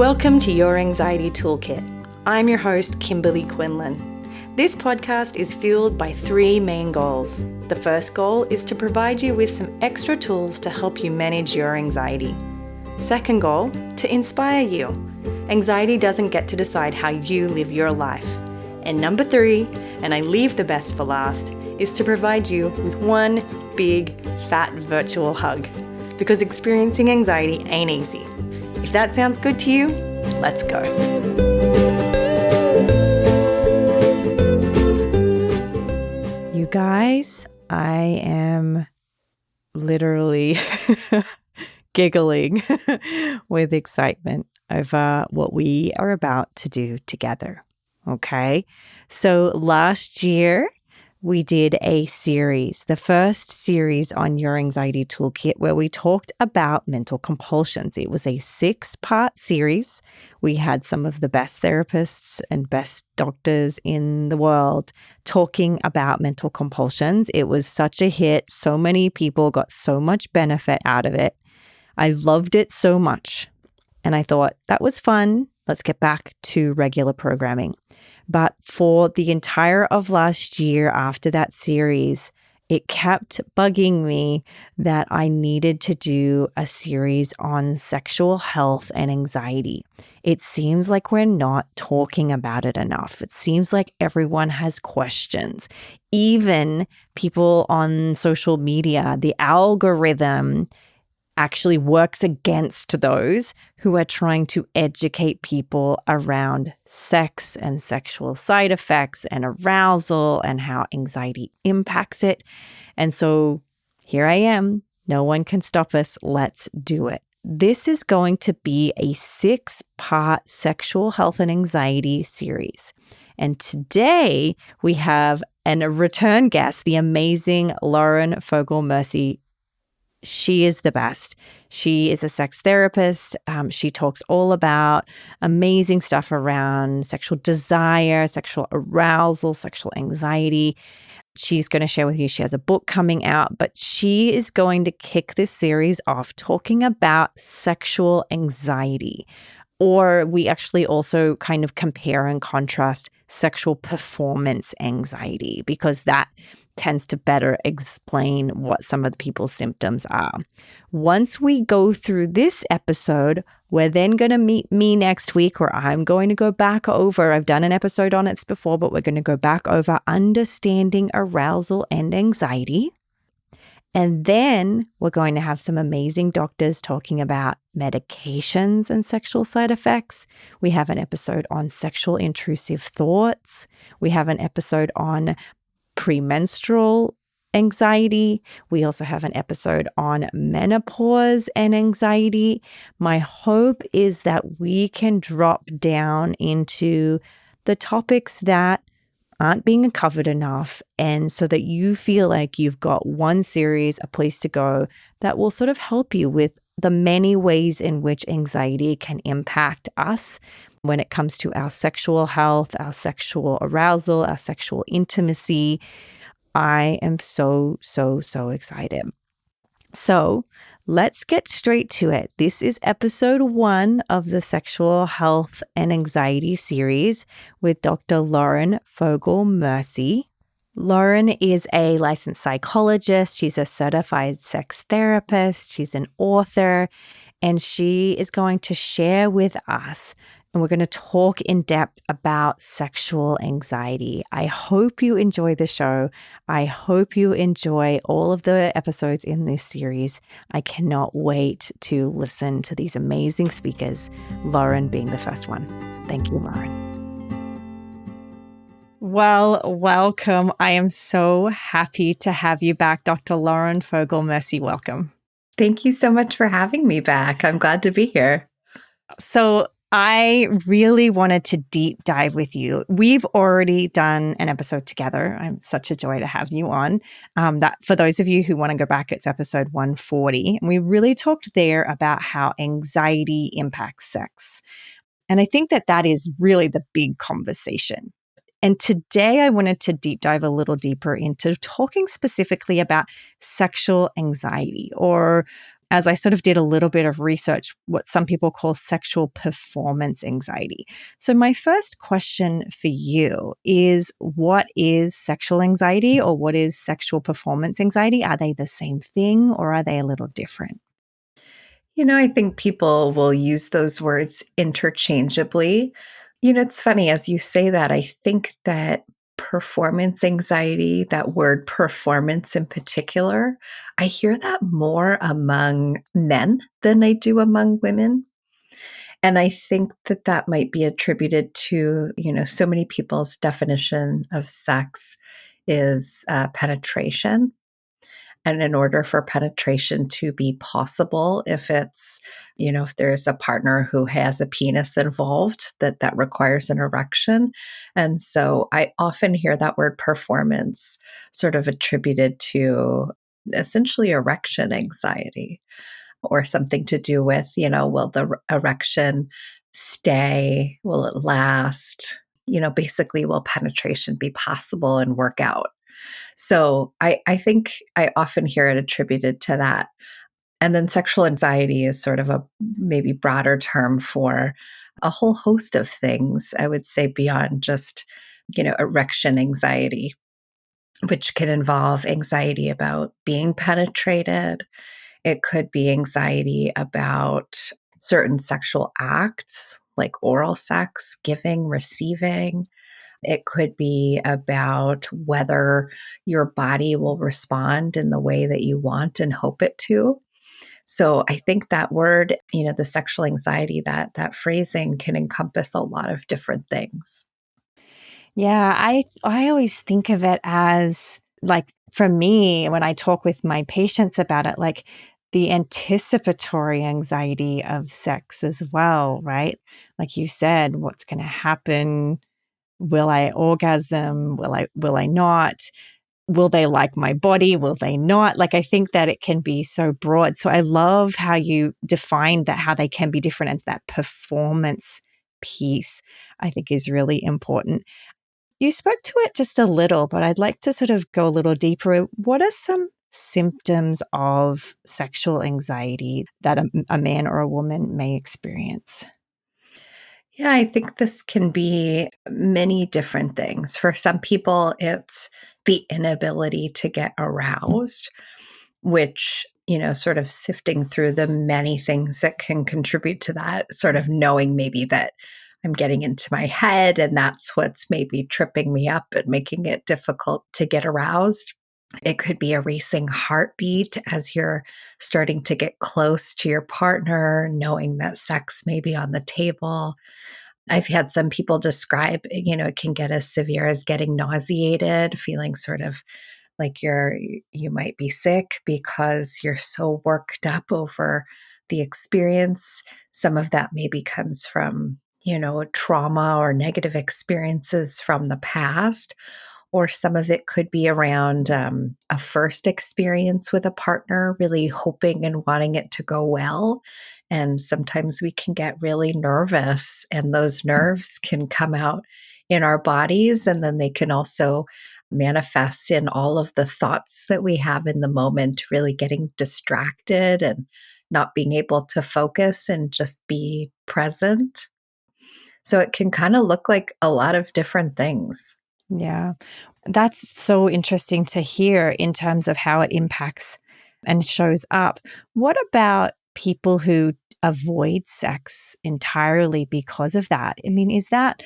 Welcome to Your Anxiety Toolkit. I'm your host, Kimberly Quinlan. This podcast is fueled by three main goals. The first goal is to provide you with some extra tools to help you manage your anxiety. Second goal, to inspire you. Anxiety doesn't get to decide how you live your life. And number three, and I leave the best for last, is to provide you with one big, fat virtual hug. Because experiencing anxiety ain't easy. If that sounds good to you, let's go. You guys, I am literally giggling with excitement over what we are about to do together. Okay, so last year we did a series, the first series on Your Anxiety Toolkit, where we talked about mental compulsions. It was a 6-part series. We had some of the best therapists and best doctors in the world talking about mental compulsions. It was such a hit. So many people got so much benefit out of it. I loved it so much. And I thought, that was fun. Let's get back to regular programming. But for the entire of last year after that series, it kept bugging me that I needed to do a series on sexual health and anxiety. It seems like we're not talking about it enough. It seems like everyone has questions. Even people on social media, the algorithm actually works against those who are trying to educate people around sex and sexual side effects and arousal and how anxiety impacts it. And so here I am. No one can stop us. Let's do it. This is going to be a 6-part sexual health and anxiety series. And today we have a return guest, the amazing Lauren Fogel Mersy. She is the best. She is a sex therapist. She talks all about amazing stuff around sexual desire, sexual arousal, sexual anxiety. She's going to share with you, she has a book coming out, but she is going to kick this series off talking about sexual anxiety. Or we actually also kind of compare and contrast sexual performance anxiety, because that tends to better explain what some of the people's symptoms are. Once we go through this episode, we're then going to meet me next week, where I'm going to go back over, I've done an episode on it before, but we're going to go back over understanding arousal and anxiety. And then we're going to have some amazing doctors talking about medications and sexual side effects. We have an episode on sexual intrusive thoughts. We have an episode on premenstrual anxiety. We also have an episode on menopause and anxiety. My hope is that we can drop down into the topics that aren't being covered enough, and so that you feel like you've got one series, a place to go that will sort of help you with the many ways in which anxiety can impact us when it comes to our sexual health, our sexual arousal, our sexual intimacy. I am so excited. So let's get straight to it. This is episode 1 of the Sexual Health and Anxiety series with Dr. Lauren Fogel Mersy. Lauren is a licensed psychologist. She's a certified sex therapist. She's an author, and she is going to share with us, and we're going to talk in depth about sexual anxiety. I hope you enjoy the show. I hope you enjoy all of the episodes in this series. I cannot wait to listen to these amazing speakers, Lauren being the first one. Thank you, Lauren. Well, welcome. I am so happy to have you back, Dr. Lauren Fogel Mersy. Welcome. Thank you so much for having me back. I'm glad to be here. So I really wanted to deep dive with you. We've already done an episode together. I'm such a joy to have you on. That for those of you who want to go back, it's episode 140. And we really talked there about how anxiety impacts sex. And I think that that is really the big conversation. And today I wanted to deep dive a little deeper into talking specifically about sexual anxiety, or as I sort of did a little bit of research, what some people call sexual performance anxiety. So, my first question for you is, what is sexual anxiety or what is sexual performance anxiety? Are they the same thing or are they a little different? I think people will use those words interchangeably. It's funny as you say that, I think that performance anxiety, that word performance in particular, I hear that more among men than I do among women. And I think that that might be attributed to, so many people's definition of sex is penetration. And in order for penetration to be possible, if there's a partner who has a penis involved, that requires an erection. And so I often hear that word performance sort of attributed to essentially erection anxiety or something to do with, will the erection stay? Will it last? Basically, will penetration be possible and work out? So I think I often hear it attributed to that. And then sexual anxiety is sort of a maybe broader term for a whole host of things, I would say, beyond just, erection anxiety, which can involve anxiety about being penetrated. It could be anxiety about certain sexual acts like oral sex, giving, receiving. It could be about whether your body will respond in the way that you want and hope it to. So I think that word, the sexual anxiety, that phrasing can encompass a lot of different things. Yeah, I always think of it as like for me when I talk with my patients about it, like the anticipatory anxiety of sex as well, right? Like you said, what's going to happen? Will I orgasm? Will I not? Will they like my body? Will they not? Like I think that it can be so broad. So I love how you defined that, how they can be different, and that performance piece I think is really important. You spoke to it just a little, but I'd like to sort of go a little deeper. What are some symptoms of sexual anxiety that a man or a woman may experience? Yeah, I think this can be many different things. For some people, it's the inability to get aroused, which, sort of sifting through the many things that can contribute to that, sort of knowing maybe that I'm getting into my head and that's what's maybe tripping me up and making it difficult to get aroused. It could be a racing heartbeat as you're starting to get close to your partner, knowing that sex may be on the table. I've had some people describe, it can get as severe as getting nauseated, feeling sort of like you might be sick because you're so worked up over the experience. Some of that maybe comes from, trauma or negative experiences from the past, or some of it could be around a first experience with a partner, really hoping and wanting it to go well. And sometimes we can get really nervous, and those nerves can come out in our bodies. And then they can also manifest in all of the thoughts that we have in the moment, really getting distracted and not being able to focus and just be present. So it can kind of look like a lot of different things. Yeah. That's so interesting to hear in terms of how it impacts and shows up. What about people who avoid sex entirely because of that? I mean, is that,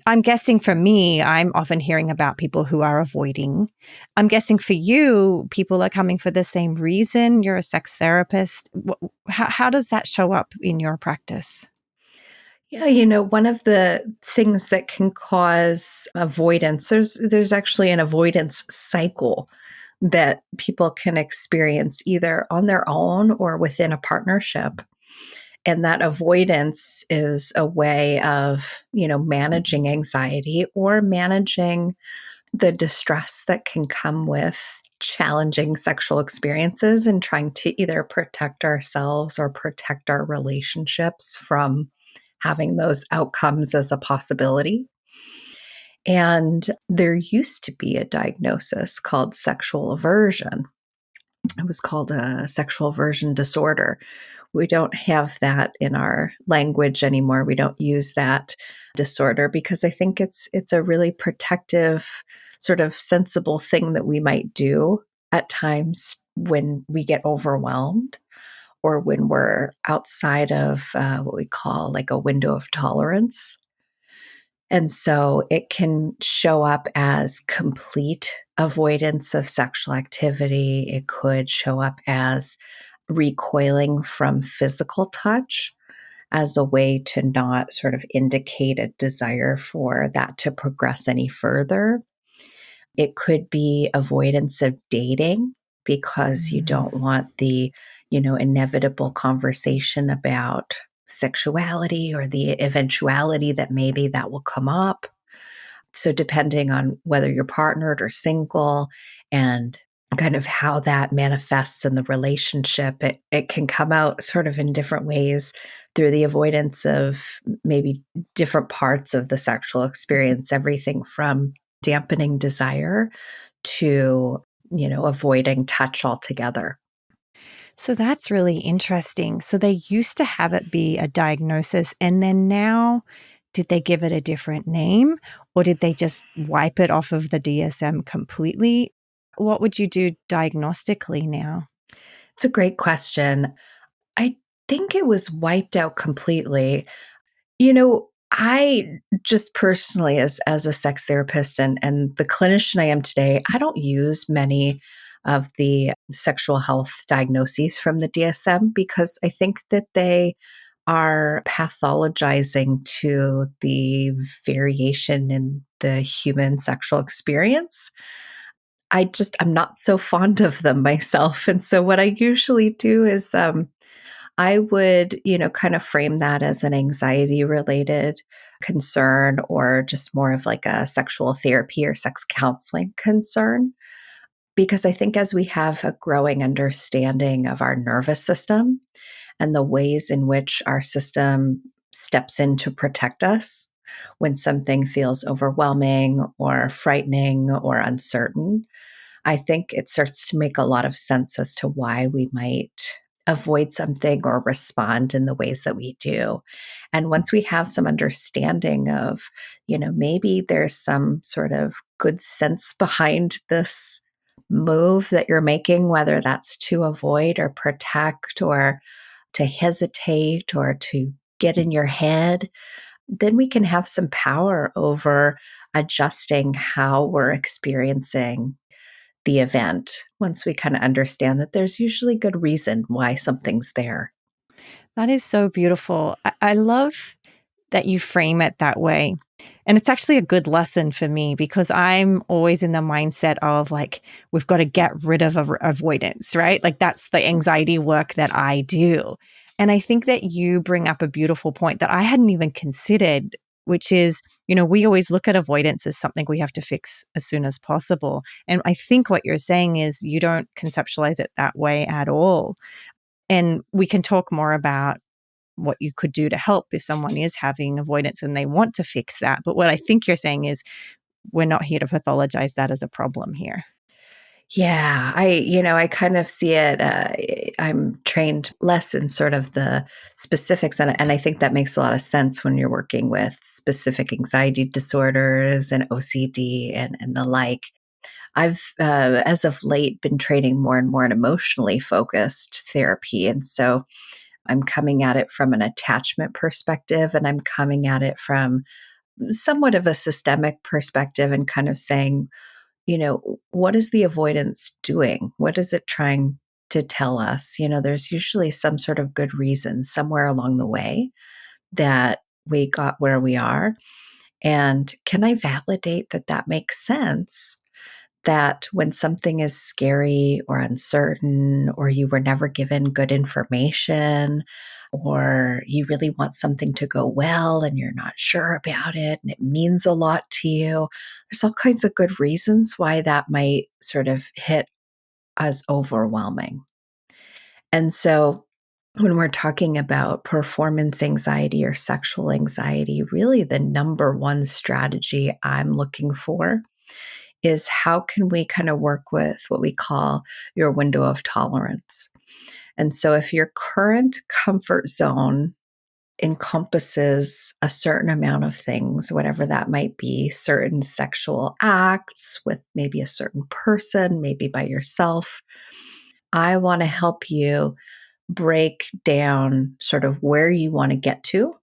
I'm guessing for me, I'm often hearing about people who are avoiding. I'm guessing for you, people are coming for the same reason. You're a sex therapist. How does that show up in your practice? Yeah, one of the things that can cause avoidance, there's actually an avoidance cycle that people can experience either on their own or within a partnership. And that avoidance is a way of, managing anxiety or managing the distress that can come with challenging sexual experiences and trying to either protect ourselves or protect our relationships from having those outcomes as a possibility. And there used to be a diagnosis called sexual aversion, was called a sexual aversion disorder. We don't have that in our language anymore. We don't use that disorder because I think it's a really protective, sort of sensible thing that we might do at times when we get overwhelmed or when we're outside of what we call like a window of tolerance. And so it can show up as complete avoidance of sexual activity. It could show up as recoiling from physical touch as a way to not sort of indicate a desire for that to progress any further. It could be avoidance of dating because you Mm. don't want the, inevitable conversation about sexuality or the eventuality that maybe that will come up. So, depending on whether you're partnered or single and kind of how that manifests in the relationship, it can come out sort of in different ways through the avoidance of maybe different parts of the sexual experience, everything from dampening desire to, avoiding touch altogether. So that's really interesting. So they used to have it be a diagnosis, and then now, did they give it a different name or did they just wipe it off of the DSM completely? What would you do diagnostically now? It's a great question. I think it was wiped out completely. I just personally as a sex therapist and the clinician I am today, I don't use many of the sexual health diagnoses from the DSM because I think that they are pathologizing to the variation in the human sexual experience. I'm not so fond of them myself. And so what I usually do is I would, kind of frame that as an anxiety related concern or just more of like a sexual therapy or sex counseling concern. Because I think as we have a growing understanding of our nervous system and the ways in which our system steps in to protect us when something feels overwhelming or frightening or uncertain, I think it starts to make a lot of sense as to why we might avoid something or respond in the ways that we do. And once we have some understanding of, maybe there's some sort of good sense behind this move that you're making, whether that's to avoid or protect or to hesitate or to get in your head, then we can have some power over adjusting how we're experiencing the event once we kind of understand that there's usually good reason why something's there. That is so beautiful. I love that you frame it that way. And it's actually a good lesson for me because I'm always in the mindset of like, we've got to get rid of avoidance, right? Like, that's the anxiety work that I do. And I think that you bring up a beautiful point that I hadn't even considered, which is, we always look at avoidance as something we have to fix as soon as possible. And I think what you're saying is you don't conceptualize it that way at all. And we can talk more about what you could do to help if someone is having avoidance and they want to fix that. But what I think you're saying is we're not here to pathologize that as a problem here. Yeah, I kind of see it. I'm trained less in sort of the specifics, and I think that makes a lot of sense when you're working with specific anxiety disorders and OCD and the like. I've, as of late, been training more and more in emotionally focused therapy. And so I'm coming at it from an attachment perspective, and I'm coming at it from somewhat of a systemic perspective and kind of saying, what is the avoidance doing? What is it trying to tell us? There's usually some sort of good reason somewhere along the way that we got where we are. And can I validate that that makes sense? That when something is scary or uncertain, or you were never given good information, or you really want something to go well and you're not sure about it and it means a lot to you, there's all kinds of good reasons why that might sort of hit as overwhelming. And so when we're talking about performance anxiety or sexual anxiety, really the number one strategy I'm looking for is how can we kind of work with what we call your window of tolerance. And so if your current comfort zone encompasses a certain amount of things, whatever that might be, certain sexual acts with maybe a certain person, maybe by yourself, I want to help you break down sort of where you want to get to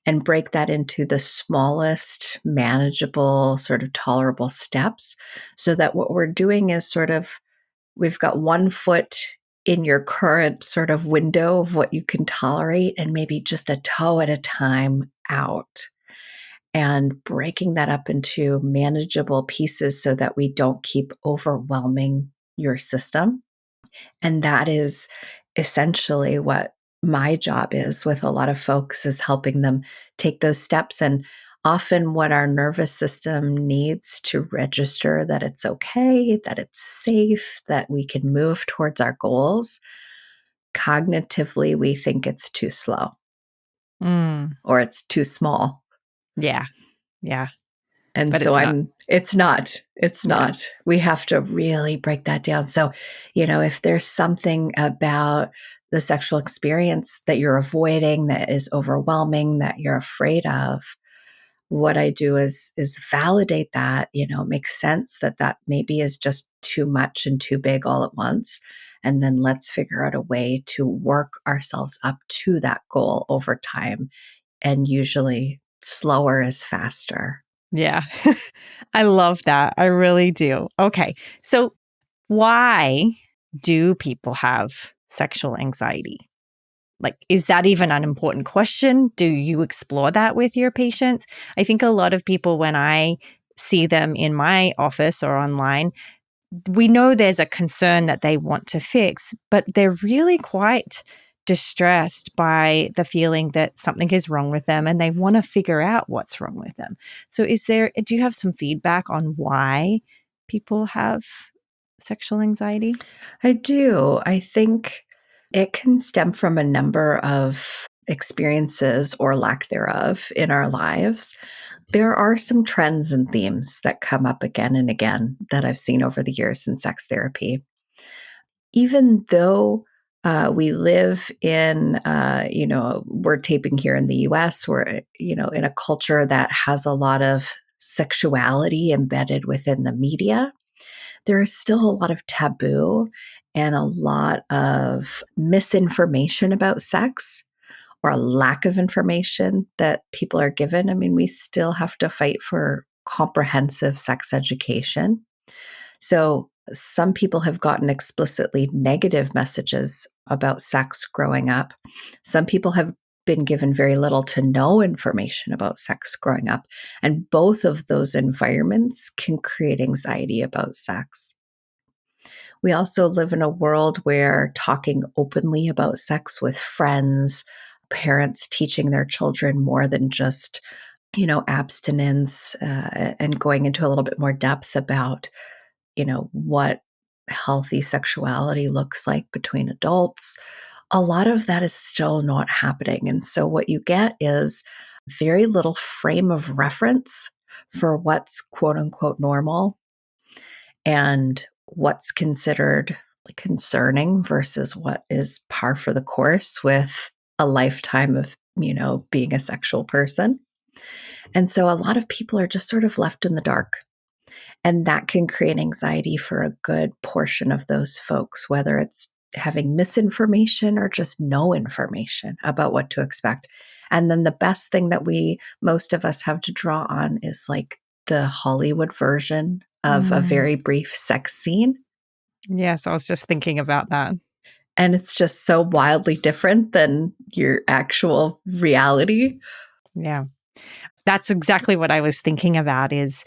and break that into the smallest manageable, sort of tolerable steps so that what we're doing is sort of we've got one foot in your current sort of window of what you can tolerate and maybe just a toe at a time out and breaking that up into manageable pieces so that we don't keep overwhelming your system. And that is essentially what my job is with a lot of folks is helping them take those steps. And often what our nervous system needs to register that it's okay, that it's safe, that we can move towards our goals, cognitively we think it's too slow Mm, or it's too small. yeah. Yeah. And But so it's not. it's not, it's Yeah. not. We have to really break that down. So, if there's something about the sexual experience that you're avoiding, that is overwhelming, that you're afraid of, what I do is validate that, it makes sense that that maybe is just too much and too big all at once. And then let's figure out a way to work ourselves up to that goal over time. And usually slower is faster. Yeah. I love that. I really do. Okay. So, why do people have sexual anxiety? Like, is that even an important question? Do you explore that with your patients? I think a lot of people, when I see them in my office or online, we know there's a concern that they want to fix, but they're really quite distressed by the feeling that something is wrong with them and they want to figure out what's wrong with them. So do you have some feedback on why people have sexual anxiety? I do. I think it can stem from a number of experiences or lack thereof in our lives. There are some trends and themes that come up again and again that I've seen over the years in sex therapy. Even though we live in, we're taping here in the US, we're, in a culture that has a lot of sexuality embedded within the media, there is still a lot of taboo and a lot of misinformation about sex or a lack of information that people are given. I mean, we still have to fight for comprehensive sex education. So, some people have gotten explicitly negative messages about sex growing up. Some people have been given very little to no information about sex growing up. And both of those environments can create anxiety about sex. We also live in a world where talking openly about sex with friends, parents teaching their children more than just, abstinence and going into a little bit more depth about, what healthy sexuality looks like between adults. A lot of that is still not happening. And so what you get is very little frame of reference for what's quote unquote normal and what's considered concerning versus what is par for the course with a lifetime of, being a sexual person. And so a lot of people are just sort of left in the dark. And that can create anxiety for a good portion of those folks, whether it's having misinformation or just no information about what to expect. And then the best thing that most of us have to draw on is like the Hollywood version of a Mm, very brief sex scene. yes, I was just thinking about that. And it's just so wildly different than your actual reality. Yeah. That's exactly what I was thinking about is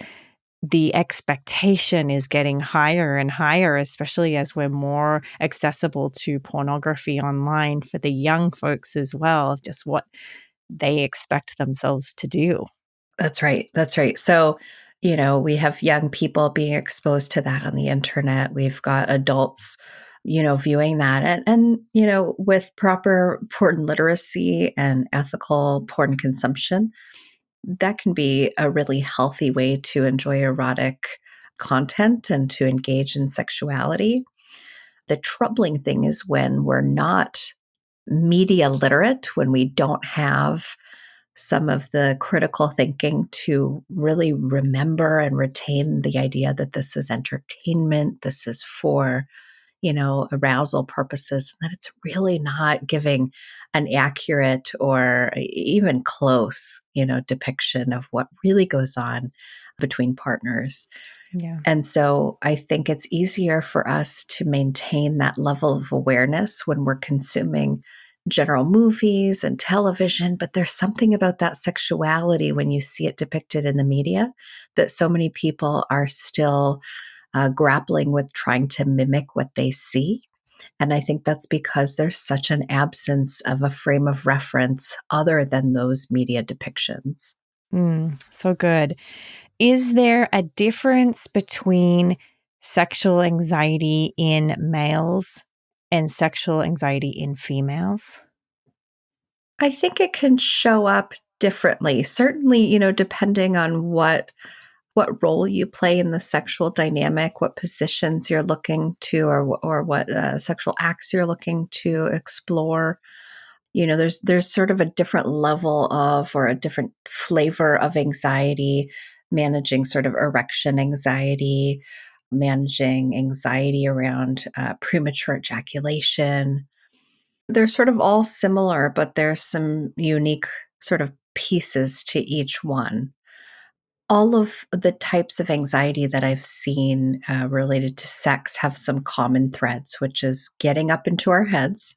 the expectation is getting higher and higher, especially as we're more accessible to pornography online for the young folks as well, of just what they expect themselves to do. That's right. That's right. So, we have young people being exposed to that on the internet. We've got adults, viewing that. And with proper porn literacy and ethical porn consumption, that can be a really healthy way to enjoy erotic content and to engage in sexuality. The troubling thing is when we're not media literate, when we don't have some of the critical thinking to really remember and retain the idea that this is entertainment, this is for, arousal purposes, that it's really not giving an accurate or even close, depiction of what really goes on between partners. Yeah. And so I think it's easier for us to maintain that level of awareness when we're consuming general movies and television. But there's something about that sexuality when you see it depicted in the media that so many people are still grappling with trying to mimic what they see. And I think that's because there's such an absence of a frame of reference other than those media depictions. So good. Is there a difference between sexual anxiety in males and sexual anxiety in females? I think it can show up differently. Certainly, depending on what role you play in the sexual dynamic, what positions you're looking to, or what sexual acts you're looking to explore. There's sort of a different level of, or a different flavor of anxiety, managing sort of erection anxiety, managing anxiety around premature ejaculation. They're sort of all similar, but there's some unique sort of pieces to each one. All of the types of anxiety that I've seen related to sex have some common threads, which is getting up into our heads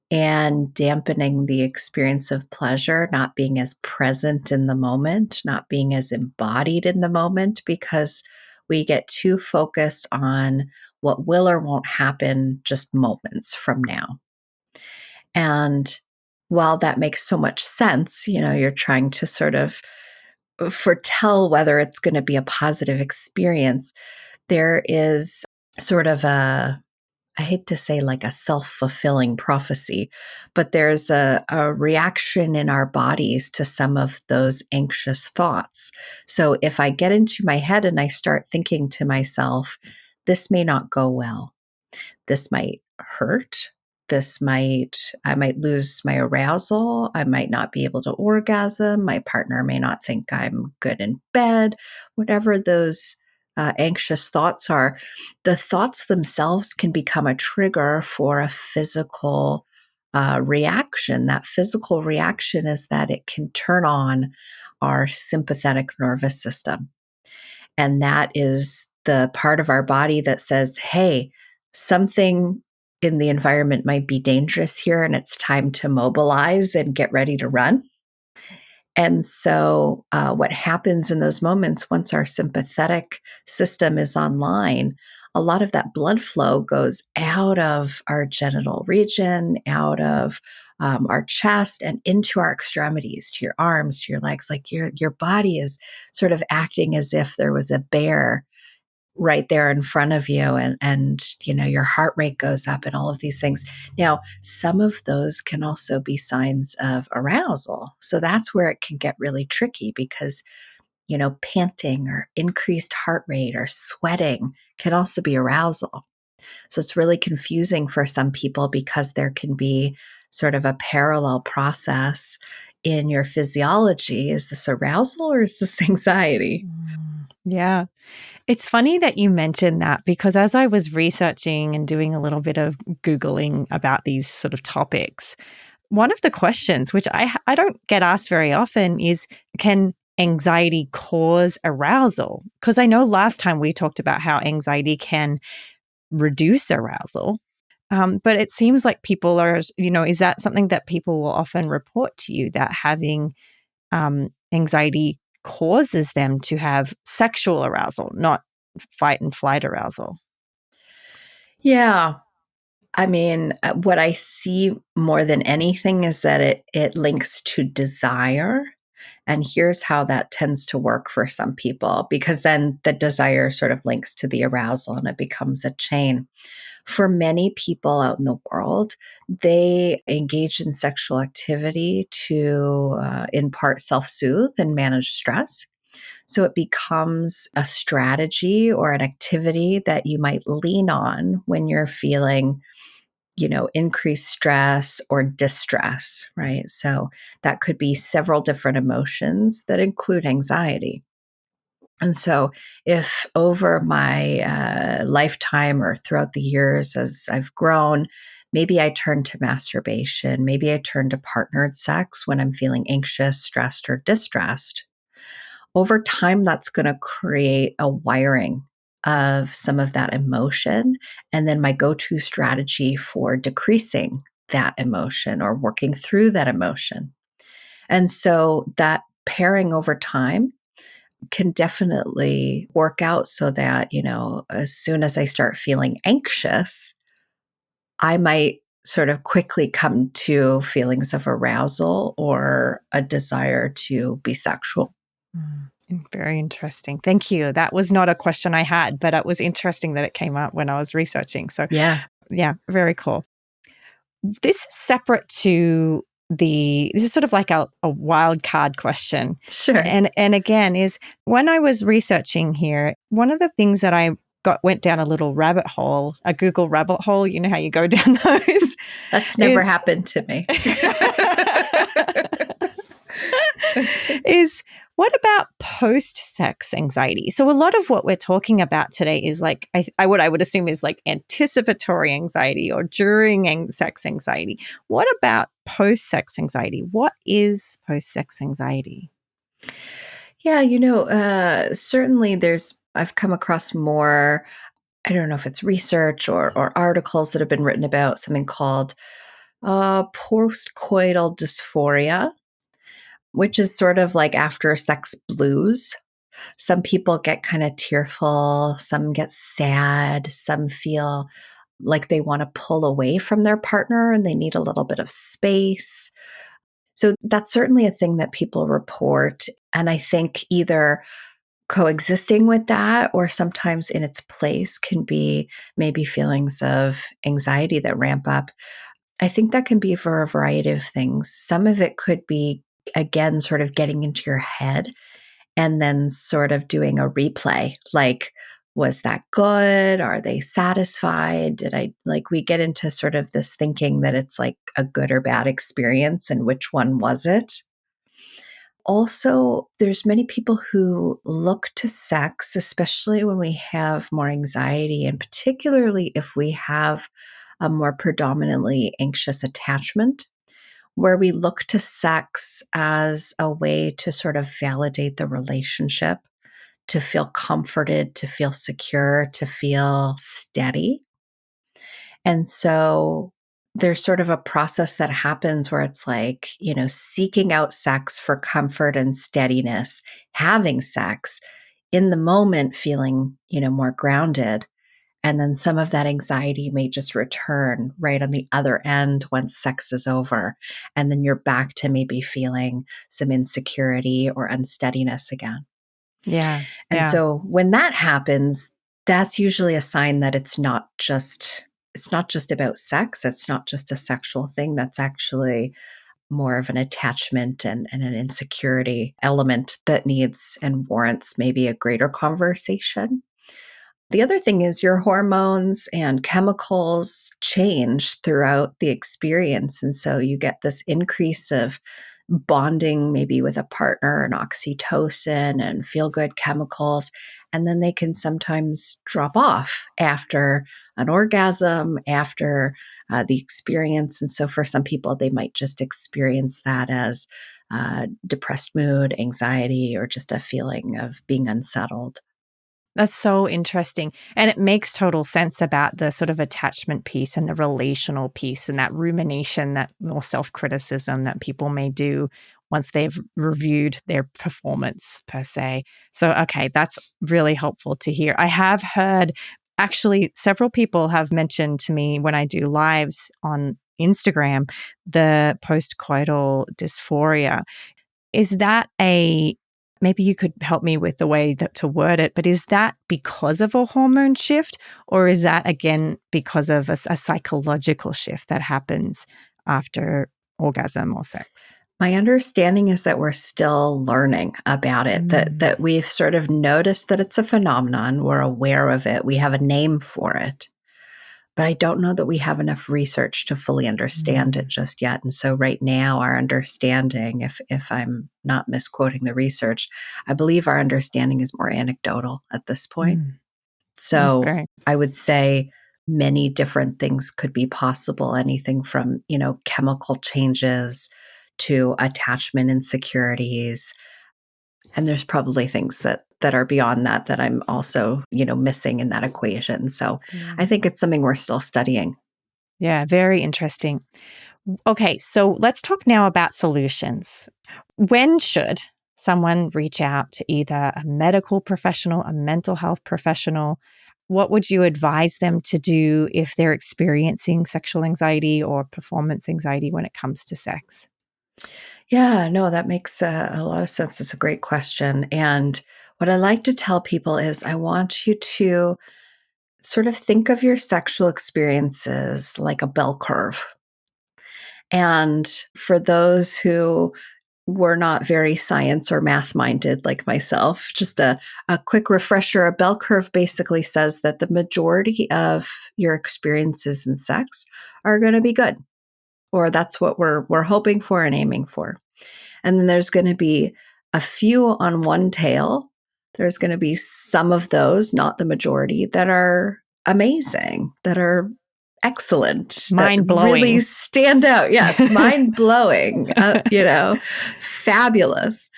and dampening the experience of pleasure, not being as present in the moment, not being as embodied in the moment, because we get too focused on what will or won't happen just moments from now. And while that makes so much sense, you're trying to sort of foretell whether it's going to be a positive experience, there is sort of I hate to say like a self-fulfilling prophecy, but there's a reaction in our bodies to some of those anxious thoughts. So if I get into my head and I start thinking to myself, this may not go well, this might hurt. I might lose my arousal. I might not be able to orgasm. My partner may not think I'm good in bed. Whatever those anxious thoughts are, the thoughts themselves can become a trigger for a physical reaction. That physical reaction is that it can turn on our sympathetic nervous system. And that is the part of our body that says, hey, something in the environment might be dangerous here and it's time to mobilize and get ready to run. And so, what happens in those moments, once our sympathetic system is online, a lot of that blood flow goes out of our genital region, out of our chest, and into our extremities, to your arms, to your legs. Like your body is sort of acting as if there was a bear right there in front of you, and your heart rate goes up and all of these things. Now, some of those can also be signs of arousal, so that's where it can get really tricky, because panting or increased heart rate or sweating can also be arousal. So it's really confusing for some people, because there can be sort of a parallel process in your physiology. Is this arousal or is this anxiety? Yeah. It's funny that you mentioned that, because as I was researching and doing a little bit of Googling about these sort of topics, one of the questions, which I don't get asked very often, is can anxiety cause arousal? Because I know last time we talked about how anxiety can reduce arousal. But it seems like people are, is that something that people will often report to you, that having anxiety causes them to have sexual arousal, not fight and flight arousal? Yeah. I mean, what I see more than anything is that it links to desire. And here's how that tends to work for some people, because then the desire sort of links to the arousal and it becomes a chain. For many people out in the world, they engage in sexual activity to, in part, self soothe and manage stress. So it becomes a strategy or an activity that you might lean on when you're feeling, increased stress or distress, right? So that could be several different emotions that include anxiety. And so, if over my lifetime or throughout the years as I've grown, maybe I turn to masturbation, maybe I turn to partnered sex when I'm feeling anxious, stressed, or distressed, over time, that's going to create a wiring of some of that emotion. And then my go to strategy for decreasing that emotion or working through that emotion. And so, that pairing over time can definitely work out so that, as soon as I start feeling anxious, I might sort of quickly come to feelings of arousal or a desire to be sexual. Very interesting. Thank you. That was not a question I had, but it was interesting that it came up when I was researching. So, Yeah. yeah, very cool. This is separate to this is sort of like a wild card question. Sure. And again, is when I was researching here, one of the things that I went down a little rabbit hole, a Google rabbit hole, you know how you go down those, That's never happened to me. is what about post-sex anxiety? So a lot of what we're talking about today is like, what I would assume is like anticipatory anxiety or during sex anxiety. What about post-sex anxiety? What is post-sex anxiety? Yeah, certainly I've come across more, I don't know if it's research or articles that have been written about something called postcoital dysphoria, which is sort of like after sex blues. Some people get kind of tearful, some get sad, some feel like they want to pull away from their partner and they need a little bit of space. So that's certainly a thing that people report. And I think either coexisting with that or sometimes in its place can be maybe feelings of anxiety that ramp up. I think that can be for a variety of things. Some of it could be, again, sort of getting into your head and then sort of doing a replay like, was that good? Are they satisfied? Did I like, we get into sort of this thinking that it's like a good or bad experience and which one was it? Also, there's many people who look to sex, especially when we have more anxiety, and particularly if we have a more predominantly anxious attachment, where we look to sex as a way to sort of validate the relationship, to feel comforted, to feel secure, to feel steady. And so there's sort of a process that happens where it's like, seeking out sex for comfort and steadiness, having sex in the moment, feeling, more grounded. And then some of that anxiety may just return right on the other end once sex is over. And then you're back to maybe feeling some insecurity or unsteadiness again. Yeah. And Yeah. so when that happens, that's usually a sign that it's not just about sex. It's not just a sexual thing. That's actually more of an attachment and an insecurity element that needs and warrants maybe a greater conversation. The other thing is your hormones and chemicals change throughout the experience. And so you get this increase of bonding, maybe with a partner, and oxytocin and feel good chemicals. And then they can sometimes drop off after an orgasm, after the experience. And so for some people, they might just experience that as depressed mood, anxiety, or just a feeling of being unsettled. That's so interesting. And it makes total sense about the sort of attachment piece and the relational piece and that rumination, that more self-criticism that people may do once they've reviewed their performance per se. So, okay, that's really helpful to hear. I have heard actually several people have mentioned to me when I do lives on Instagram, the postcoital dysphoria. Is that maybe you could help me with the way that to word it, but is that because of a hormone shift, or is that again because of a psychological shift that happens after orgasm or sex? My understanding is that we're still learning about it, Mm, that we've sort of noticed that it's a phenomenon, we're aware of it, we have a name for it. But I don't know that we have enough research to fully understand it mm, just yet. And so right now our understanding, if I'm not misquoting the research, I believe our understanding is more anecdotal at this point. mm, So very. I would say many different things could be possible, anything from, chemical changes to attachment insecurities. And there's probably things that are beyond that I'm also, missing in that equation. So Yeah. I think it's something we're still studying. Yeah, very interesting. Okay, so let's talk now about solutions. When should someone reach out to either a medical professional, a mental health professional? What would you advise them to do if they're experiencing sexual anxiety or performance anxiety when it comes to sex? Yeah, no, that makes a lot of sense. It's a great question. And what I like to tell people is I want you to sort of think of your sexual experiences like a bell curve. And for those who were not very science or math minded like myself, just a quick refresher, a bell curve basically says that the majority of your experiences in sex are going to be good, or that's what we're hoping for and aiming for. And then there's going to be a few on one tail. There's going to be some of those, not the majority, that are amazing, that are excellent, that Mind really blowing. stand out. Yes, mind blowing, fabulous.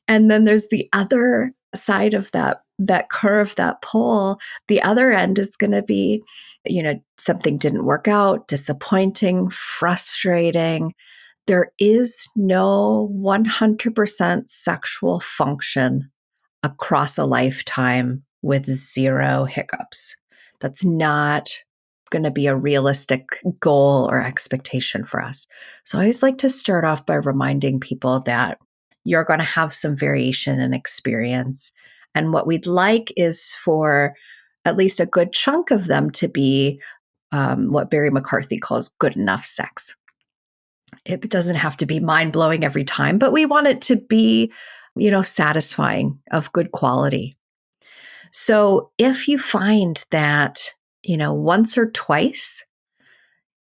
And then there's the other side of that curve, that pole. The other end is going to be, something didn't work out, disappointing, frustrating. There is no 100% sexual function across a lifetime with zero hiccups. That's not going to be a realistic goal or expectation for us. So I always like to start off by reminding people that you're going to have some variation in experience. And what we'd like is for at least a good chunk of them to be what Barry McCarthy calls good enough sex. It doesn't have to be mind blowing every time, but we want it to be, satisfying, of good quality. So if you find that, once or twice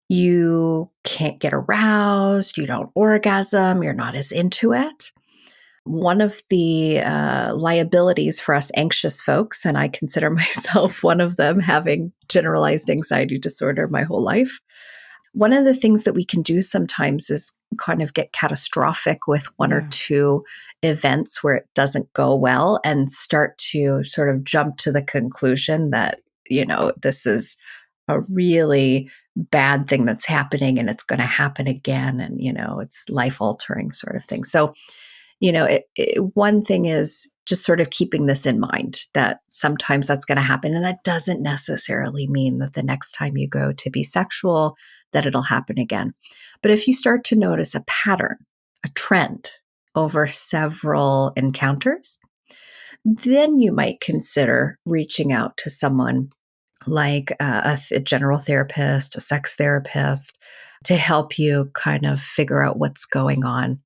you can't get aroused, you don't orgasm, you're not as into it, one of the liabilities for us anxious folks, and I consider myself one of them, having generalized anxiety disorder my whole life. One of the things that we can do sometimes is kind of get catastrophic with one or Yeah. two events where it doesn't go well and start to sort of jump to the conclusion that, this is a really bad thing that's happening and it's going to happen again. And, it's life altering sort of thing. So, one thing is just sort of keeping this in mind that sometimes that's going to happen. And that doesn't necessarily mean that the next time you go to be sexual, that it'll happen again. But if you start to notice a pattern, a trend over several encounters, then you might consider reaching out to someone like a general therapist, a sex therapist, to help you kind of figure out what's going on.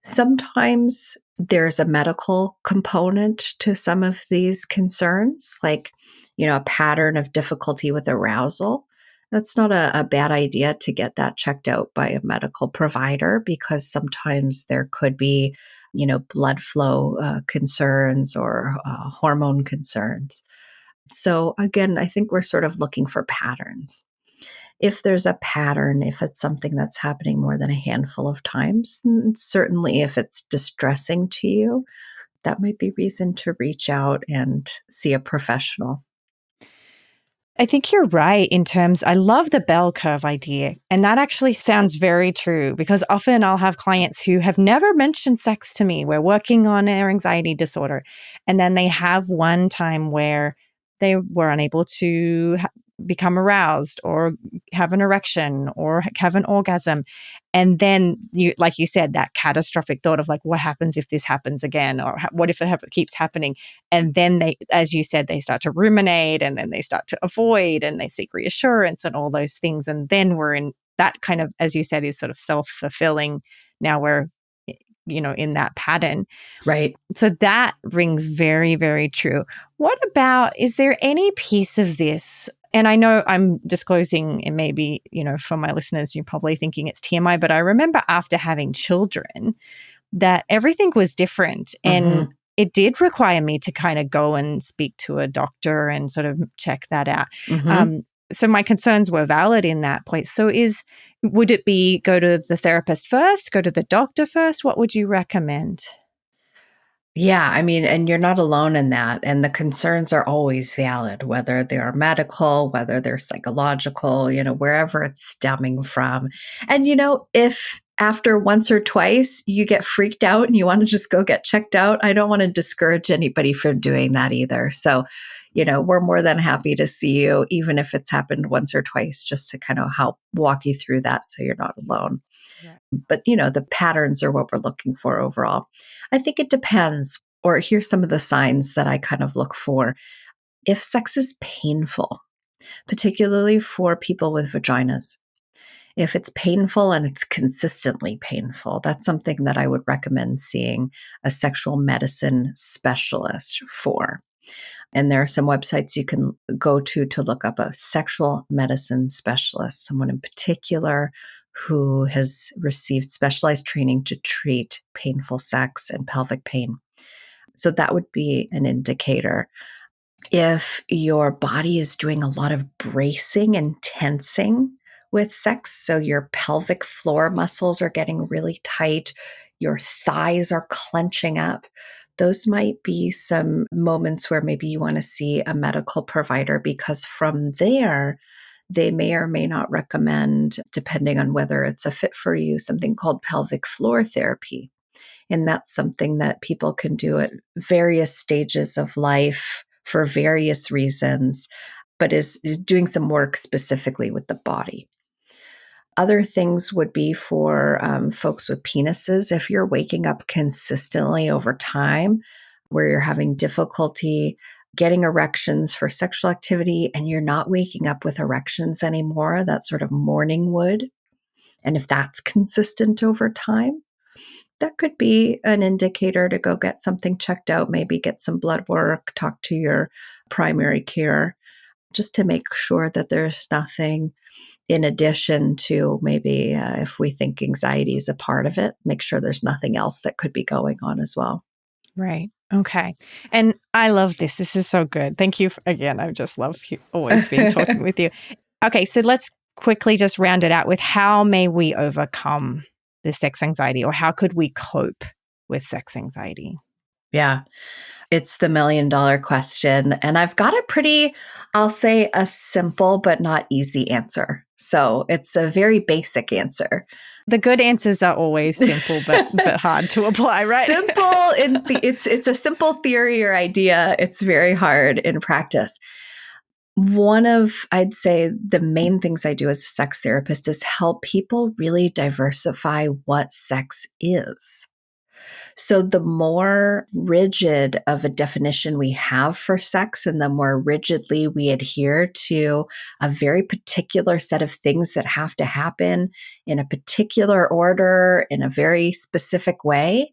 Sometimes there's a medical component to some of these concerns, like, a pattern of difficulty with arousal. That's not a bad idea to get that checked out by a medical provider because sometimes there could be, blood flow concerns or hormone concerns. So, again, I think we're sort of looking for patterns. If there's a pattern, if it's something that's happening more than a handful of times, certainly if it's distressing to you, that might be reason to reach out and see a professional. I think you're right in terms, I love the bell curve idea. And that actually sounds very true because often I'll have clients who have never mentioned sex to me. We're working on their anxiety disorder. And then they have one time where they were unable to become aroused or have an erection or have an orgasm. And then you, like you said, that catastrophic thought of like, what happens if this happens again? Or what if it keeps happening? And then they, as you said, they start to ruminate and then they start to avoid and they seek reassurance and all those things. And then we're in that kind of, as you said, is sort of self-fulfilling now we're, in that pattern. Right. So that rings very, very true. What about, is there any piece of this? And I know I'm disclosing, and maybe, for my listeners, you're probably thinking it's TMI, but I remember after having children that everything was different. And it did require me to kind of go and speak to a doctor and sort of check that out. So my concerns were valid in that point. So would it be go to the therapist first, go to the doctor first? What would you recommend? Yeah, I mean, and you're not alone in that. And the concerns are always valid, whether they're medical, whether they're psychological, wherever it's stemming from. And, if after once or twice you get freaked out and you want to just go get checked out, I don't want to discourage anybody from doing that either. So, we're more than happy to see you, even if it's happened once or twice, just to kind of help walk you through that so you're not alone. Right. But, the patterns are what we're looking for overall. I think it depends. Or here's some of the signs that I kind of look for. If sex is painful, particularly for people with vaginas, if it's painful and it's consistently painful, that's something that I would recommend seeing a sexual medicine specialist for. And there are some websites you can go to look up a sexual medicine specialist, someone in particular who has received specialized training to treat painful sex and pelvic pain. So that would be an indicator. If your body is doing a lot of bracing and tensing with sex, so your pelvic floor muscles are getting really tight, your thighs are clenching up, those might be some moments where maybe you want to see a medical provider, because from there, they may or may not recommend, depending on whether it's a fit for you, something called pelvic floor therapy. And that's something that people can do at various stages of life for various reasons, but is doing some work specifically with the body. Other things would be for folks with penises. If you're waking up consistently over time, where you're having difficulty getting erections for sexual activity and you're not waking up with erections anymore, that sort of morning wood, and if that's consistent over time, that could be an indicator to go get something checked out, maybe get some blood work, talk to your primary care, just to make sure that there's nothing in addition to maybe if we think anxiety is a part of it, make sure there's nothing else that could be going on as well. Right. Okay. And I love this. This is so good. Thank you. Again, I just love always being talking with you. Okay. So let's quickly just round it out with how may we overcome the sex anxiety, or how could we cope with sex anxiety? Yeah, it's the $1,000,000 question. And I've got a pretty, I'll say, a simple but not easy answer. So it's a very basic answer. The good answers are always simple, but hard to apply, right? Simple it's a simple theory or idea. It's very hard in practice. One of, I'd say, the main things I do as a sex therapist is help people really diversify what sex is. So the more rigid of a definition we have for sex, and the more rigidly we adhere to a very particular set of things that have to happen in a particular order, in a very specific way,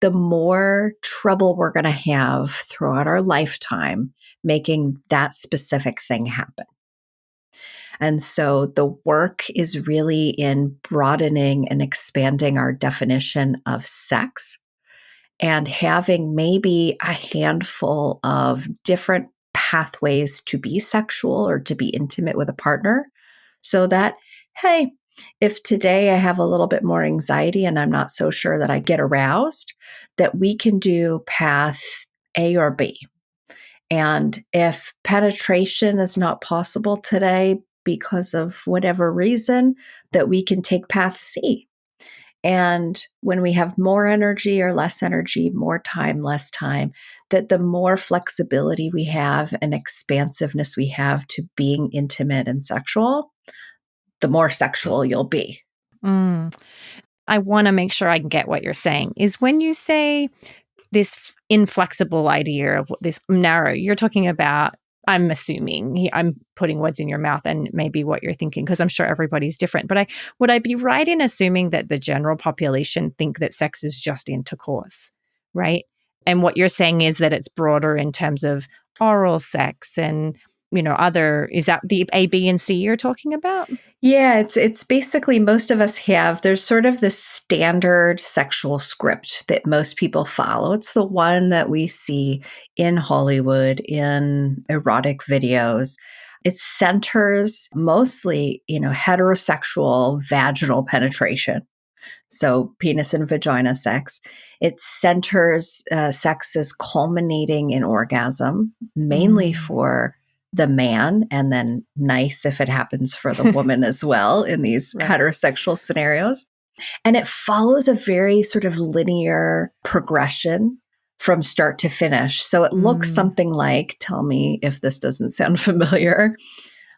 the more trouble we're going to have throughout our lifetime making that specific thing happen. And so the work is really in broadening and expanding our definition of sex, and having maybe a handful of different pathways to be sexual or to be intimate with a partner, so that, hey, if today I have a little bit more anxiety and I'm not so sure that I get aroused, that we can do path A or B. And if penetration is not possible today because of whatever reason, that we can take path C. And when we have more energy or less energy, more time, less time, that the more flexibility we have and expansiveness we have to being intimate and sexual, the more sexual you'll be. I want to make sure I can get what you're saying. Is when you say this inflexible idea of this narrow, you're talking about I'm assuming. I'm putting words in your mouth and maybe what you're thinking, because I'm sure everybody's different. But would I be right in assuming that the general population think that sex is just intercourse, right? And what you're saying is that it's broader in terms of oral sex and, is that the A, B, and C you're talking about? Yeah, it's basically most of us have there's sort of this standard sexual script that most people follow. It's the one that we see in Hollywood, in erotic videos. It centers mostly, heterosexual vaginal penetration. So, penis and vagina sex. It centers sex as culminating in orgasm, mainly Mm. for the man, and then nice if it happens for the woman as well in these Right. heterosexual scenarios. And it follows a very sort of linear progression from start to finish. So it looks Mm. something like, tell me if this doesn't sound familiar,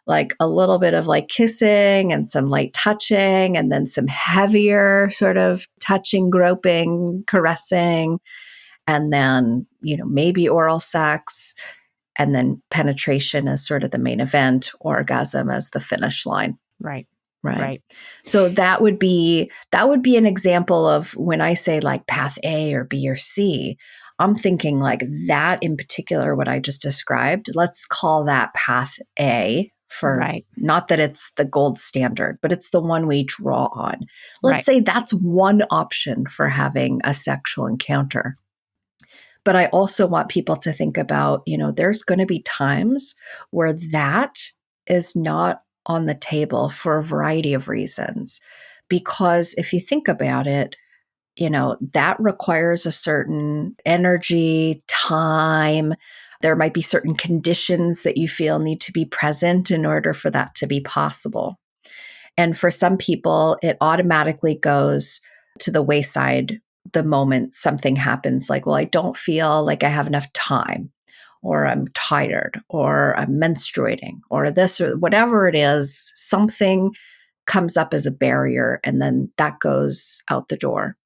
like a little bit of like kissing and some light touching, and then some heavier sort of touching, groping, caressing, and then, maybe oral sex, and then penetration as sort of the main event, orgasm as the finish line. Right. Right. Right. So that would be an example of when I say like path A or B or C, I'm thinking like that in particular, what I just described, let's call that path A, for Right. not that it's the gold standard, but it's the one we draw on. Let's Right. say that's one option for having a sexual encounter. But I also want people to think about, there's going to be times where that is not on the table for a variety of reasons. Because if you think about it, that requires a certain energy, time. There might be certain conditions that you feel need to be present in order for that to be possible. And for some people, it automatically goes to the wayside the moment something happens, like, well, I don't feel like I have enough time, or I'm tired, or I'm menstruating, or this, or whatever it is, something comes up as a barrier, and then that goes out the door.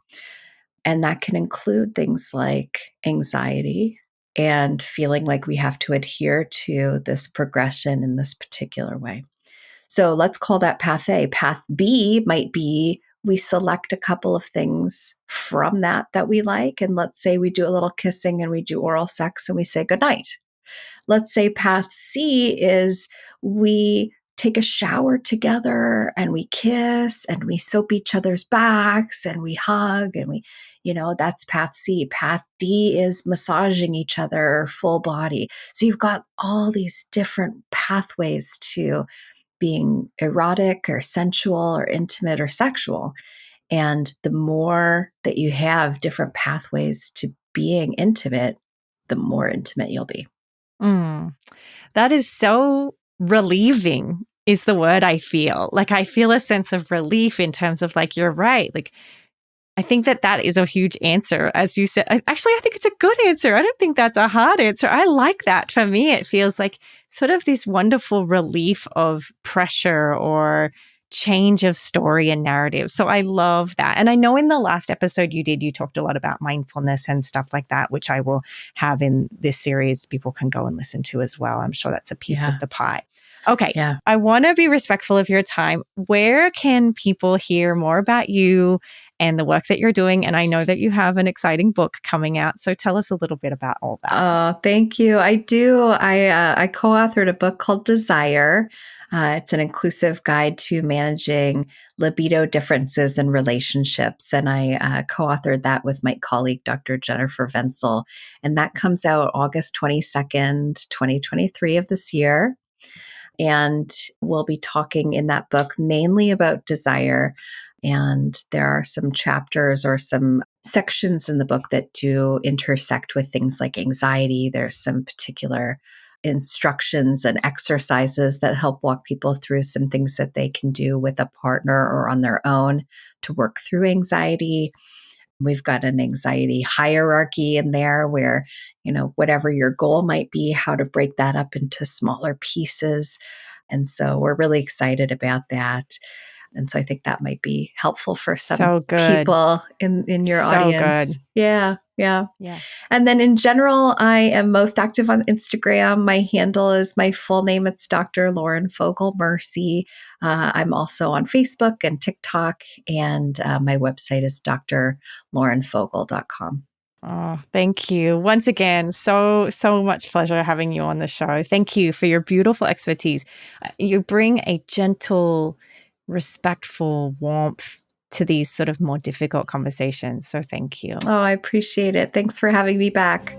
And that can include things like anxiety and feeling like we have to adhere to this progression in this particular way. So let's call that path A. Path B might be we select a couple of things from that we like. And let's say we do a little kissing and we do oral sex and we say goodnight. Let's say path C is we take a shower together and we kiss and we soap each other's backs and we hug and that's path C. Path D is massaging each other full body. So you've got all these different pathways to being erotic or sensual or intimate or sexual. And the more that you have different pathways to being intimate, the more intimate you'll be. Mm. That is so relieving, is the word I feel. Like, I feel a sense of relief in terms of, like, you're right. Like, I think that is a huge answer, as you said. Actually, I think it's a good answer. I don't think that's a hard answer. I like that. For me, it feels like sort of this wonderful relief of pressure or change of story and narrative. So I love that. And I know in the last episode you talked a lot about mindfulness and stuff like that, which I will have in this series. People can go and listen to as well. I'm sure that's a piece of the pie. Okay. Yeah. I want to be respectful of your time. Where can people hear more about you and the work that you're doing? And I know that you have an exciting book coming out. So tell us a little bit about all that. Oh, thank you. I do. I co-authored a book called Desire. It's an inclusive guide to managing libido differences in relationships. And I co-authored that with my colleague, Dr. Jennifer Venzel. And that comes out August 22nd, 2023 of this year. And we'll be talking in that book mainly about desire. And there are some chapters or some sections in the book that do intersect with things like anxiety. There's some particular instructions and exercises that help walk people through some things that they can do with a partner or on their own to work through anxiety. We've got an anxiety hierarchy in there where, whatever your goal might be, how to break that up into smaller pieces. And so we're really excited about that. And so I think that might be helpful for some So good. people in your So audience. good. Yeah. Yeah. Yeah. And then in general, I am most active on Instagram. My handle is my full name. It's Dr. Lauren Fogel Mersy. I'm also on Facebook and TikTok, and my website is drlaurenfogel.com. Oh, thank you. Once again, so much pleasure having you on the show. Thank you for your beautiful expertise. You bring a gentle, respectful warmth to these sort of more difficult conversations. So thank you. Oh, I appreciate it. Thanks for having me back.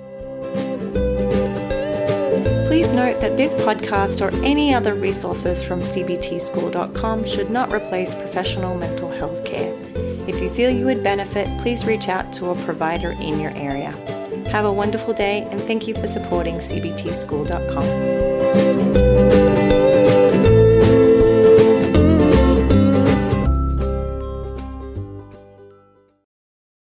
Please note that this podcast or any other resources from cbtschool.com should not replace professional mental health care. If you feel you would benefit, please reach out to a provider in your area. Have a wonderful day, and thank you for supporting cbtschool.com.